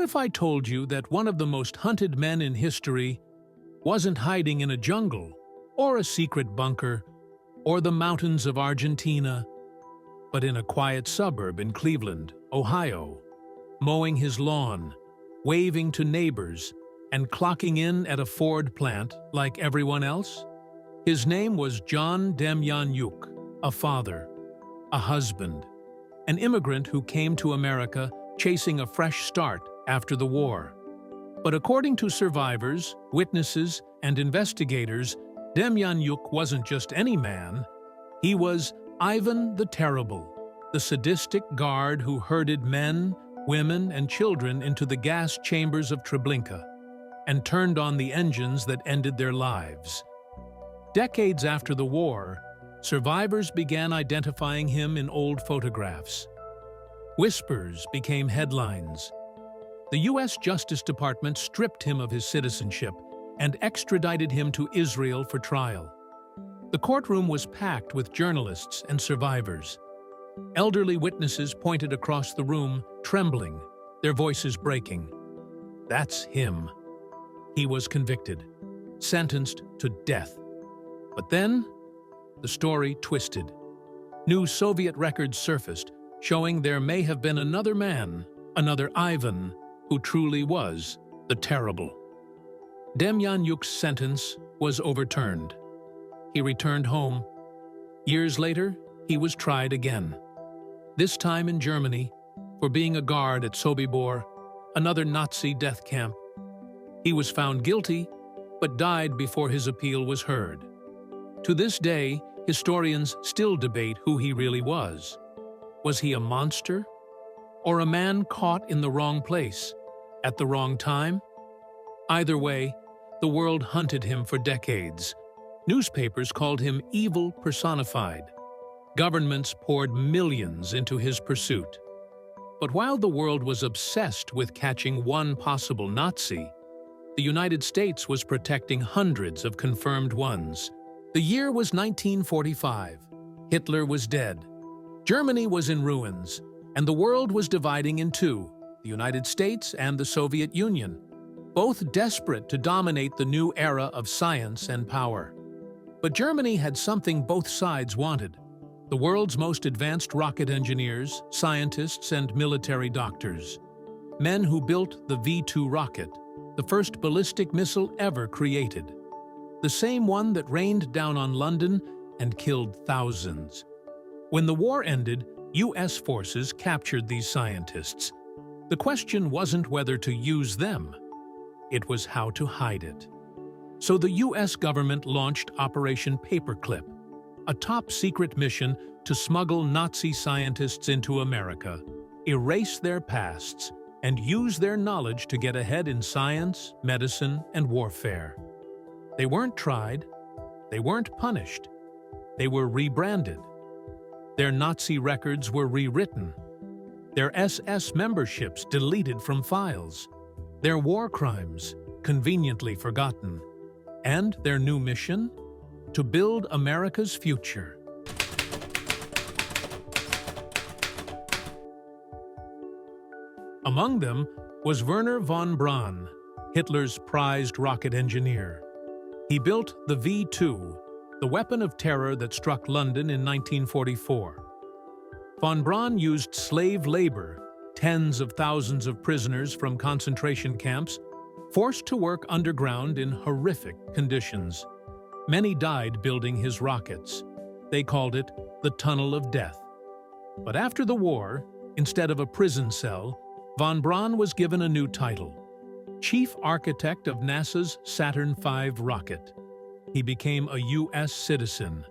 if I told you that one of the most hunted men in history wasn't hiding in a jungle, or a secret bunker, or the mountains of Argentina, but in a quiet suburb in Cleveland, Ohio, mowing his lawn, waving to neighbors, and clocking in at a Ford plant like everyone else? His name was John Demjanjuk, a father, a husband, an immigrant who came to America chasing a fresh start after the war. But according to survivors, witnesses, and investigators, Demjanjuk wasn't just any man. He was Ivan the Terrible, the sadistic guard who herded men, women, and children into the gas chambers of Treblinka and turned on the engines that ended their lives. Decades after the war, survivors began identifying him in old photographs. Whispers became headlines. The U.S. Justice Department stripped him of his citizenship and extradited him to Israel for trial. The courtroom was packed with journalists and survivors. Elderly witnesses pointed across the room, trembling, their voices breaking. That's him. He was convicted, sentenced to death. But then, the story twisted. New Soviet records surfaced, showing there may have been another man, another Ivan, who truly was the Terrible. Demjanjuk's sentence was overturned. He returned home. Years later, he was tried again. This time in Germany, for being a guard at Sobibor, another Nazi death camp. He was found guilty, but died before his appeal was heard. To this day, historians still debate who he really was. Was he a monster? Or a man caught in the wrong place, at the wrong time? Either way, the world hunted him for decades. Newspapers called him evil personified. Governments poured millions into his pursuit. But while the world was obsessed with catching one possible Nazi, the United States was protecting hundreds of confirmed ones. The year was 1945. Hitler was dead. Germany was in ruins, and the world was dividing in two, the United States and the Soviet Union, both desperate to dominate the new era of science and power. But Germany had something both sides wanted: the world's most advanced rocket engineers, scientists, and military doctors. Men who built the V-2 rocket, the first ballistic missile ever created. The same one that rained down on London and killed thousands. When the war ended, U.S. forces captured these scientists. The question wasn't whether to use them. It was how to hide it. So the U.S. government launched Operation Paperclip, a top-secret mission to smuggle Nazi scientists into America, erase their pasts, and use their knowledge to get ahead in science, medicine, and warfare. They weren't tried. They weren't punished. They were rebranded. Their Nazi records were rewritten. Their SS memberships deleted from files. Their war crimes conveniently forgotten. And their new mission? To build America's future. Among them was Wernher von Braun, Hitler's prized rocket engineer. He built the V-2, the weapon of terror that struck London in 1944. Von Braun used slave labor, tens of thousands of prisoners from concentration camps, forced to work underground in horrific conditions. Many died building his rockets. They called it the Tunnel of Death. But after the war, instead of a prison cell, von Braun was given a new title: Chief Architect of NASA's Saturn V rocket. He became a U.S. citizen.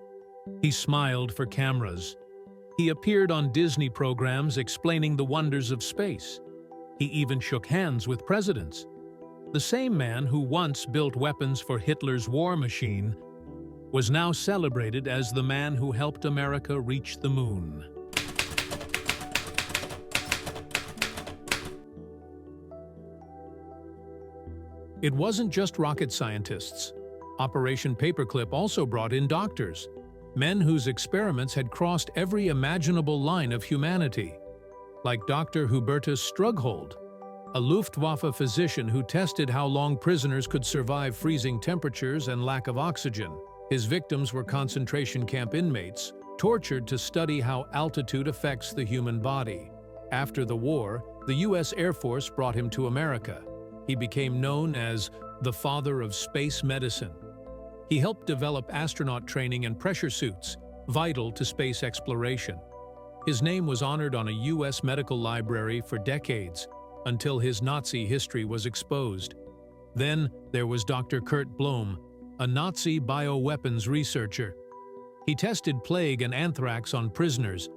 He smiled for cameras. He appeared on Disney programs explaining the wonders of space. He even shook hands with presidents. The same man who once built weapons for Hitler's war machine was now celebrated as the man who helped America reach the moon. It wasn't just rocket scientists. Operation Paperclip also brought in doctors, men whose experiments had crossed every imaginable line of humanity, like Dr. Hubertus Strughold, a Luftwaffe physician who tested how long prisoners could survive freezing temperatures and lack of oxygen. His victims were concentration camp inmates, tortured to study how altitude affects the human body. After the war, the U.S. Air Force brought him to America. He became known as the father of space medicine. He helped develop astronaut training and pressure suits, vital to space exploration. His name was honored on a U.S. medical library for decades, until his Nazi history was exposed. Then there was Dr. Kurt Blome, a Nazi bioweapons researcher. He tested plague and anthrax on prisoners.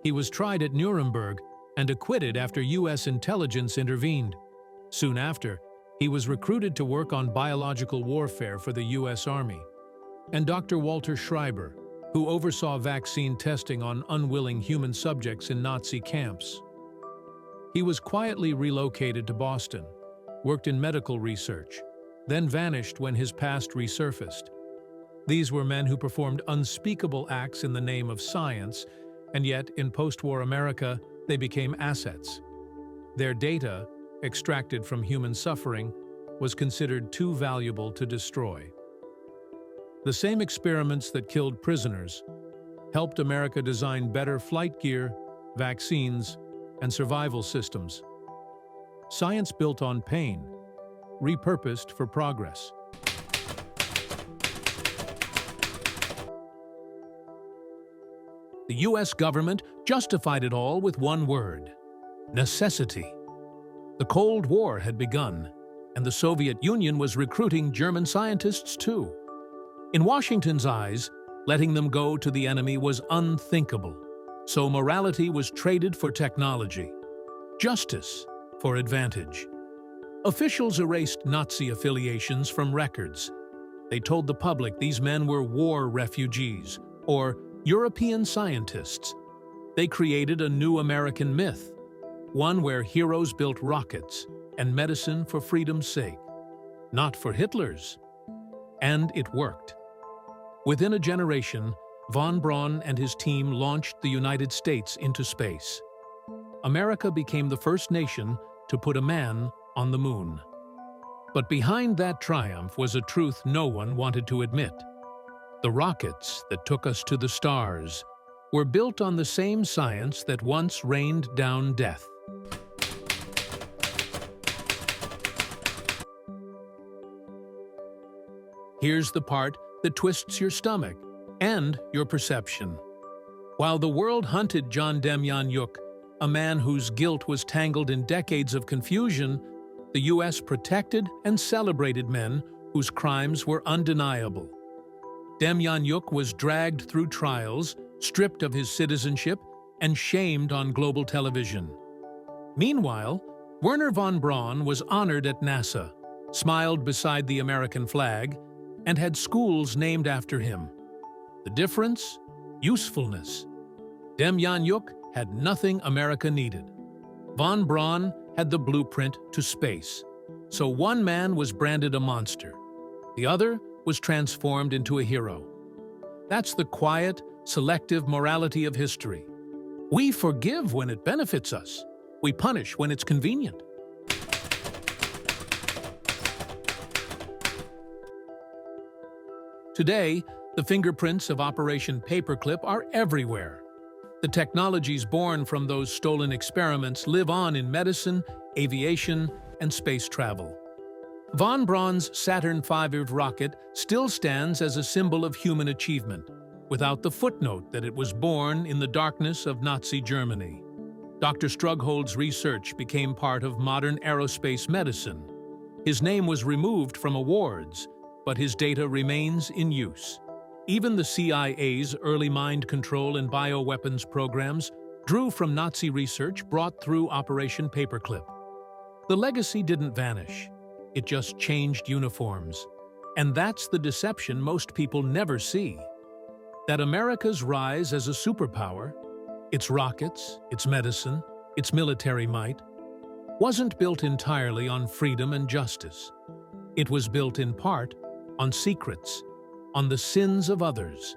He was tried at Nuremberg and acquitted after U.S. intelligence intervened. Soon after, he was recruited to work on biological warfare for the U.S. Army. And Dr. Walter Schreiber, who oversaw vaccine testing on unwilling human subjects in Nazi camps. He was quietly relocated to Boston, worked in medical research, then vanished when his past resurfaced. These were men who performed unspeakable acts in the name of science, and yet, in post-war America, they became assets. Their data, extracted from human suffering, was considered too valuable to destroy. The same experiments that killed prisoners helped America design better flight gear, vaccines, and survival systems. Science built on pain, repurposed for progress. The U.S. government justified it all with one word: necessity. The Cold War had begun, and the Soviet Union was recruiting German scientists too. In Washington's eyes, letting them go to the enemy was unthinkable, so morality was traded for technology, justice for advantage. Officials erased Nazi affiliations from records. They told the public these men were war refugees, or European scientists. They created a new American myth, one where heroes built rockets and medicine for freedom's sake, not for Hitler's. And it worked. Within a generation, von Braun and his team launched the United States into space. America became the first nation to put a man on the moon. But behind that triumph was a truth no one wanted to admit. The rockets that took us to the stars were built on the same science that once rained down death. Here's the part that twists your stomach and your perception. While the world hunted John Demjanjuk, a man whose guilt was tangled in decades of confusion, the U.S. protected and celebrated men whose crimes were undeniable. Demjanjuk was dragged through trials, stripped of his citizenship, and shamed on global television. Meanwhile, Wernher von Braun was honored at NASA, smiled beside the American flag, and had schools named after him. The difference? Usefulness. Demjanjuk had nothing America needed. Von Braun had the blueprint to space. So one man was branded a monster. The other was transformed into a hero. That's the quiet, selective morality of history. We forgive when it benefits us. We punish when it's convenient. Today, the fingerprints of Operation Paperclip are everywhere. The technologies born from those stolen experiments live on in medicine, aviation, and space travel. Von Braun's Saturn V rocket still stands as a symbol of human achievement, without the footnote that it was born in the darkness of Nazi Germany. Dr. Strughold's research became part of modern aerospace medicine. His name was removed from awards, but his data remains in use. Even the CIA's early mind control and bioweapons programs drew from Nazi research brought through Operation Paperclip. The legacy didn't vanish. It just changed uniforms. And that's the deception most people never see. That America's rise as a superpower, its rockets, its medicine, its military might, wasn't built entirely on freedom and justice. It was built in part on secrets, on the sins of others,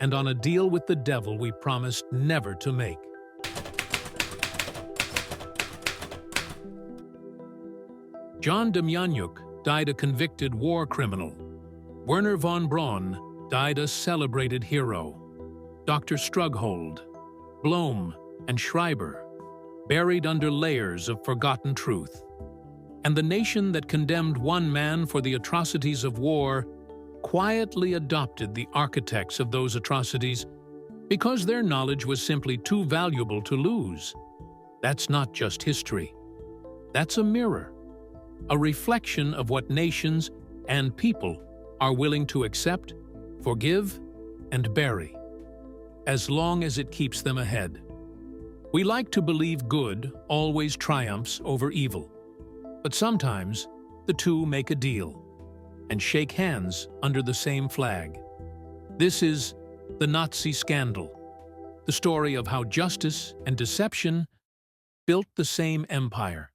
and on a deal with the devil we promised never to make. John Demjanjuk died a convicted war criminal. Wernher von Braun died a celebrated hero. Dr. Strughold, Blome, and Schreiber buried under layers of forgotten truth. And the nation that condemned one man for the atrocities of war quietly adopted the architects of those atrocities because their knowledge was simply too valuable to lose. That's not just history. That's a mirror, a reflection of what nations and people are willing to accept, forgive, and bury, as long as it keeps them ahead. We like to believe good always triumphs over evil, but sometimes the two make a deal and shake hands under the same flag. This is the Nazi scandal, the story of how justice and deception built the same empire.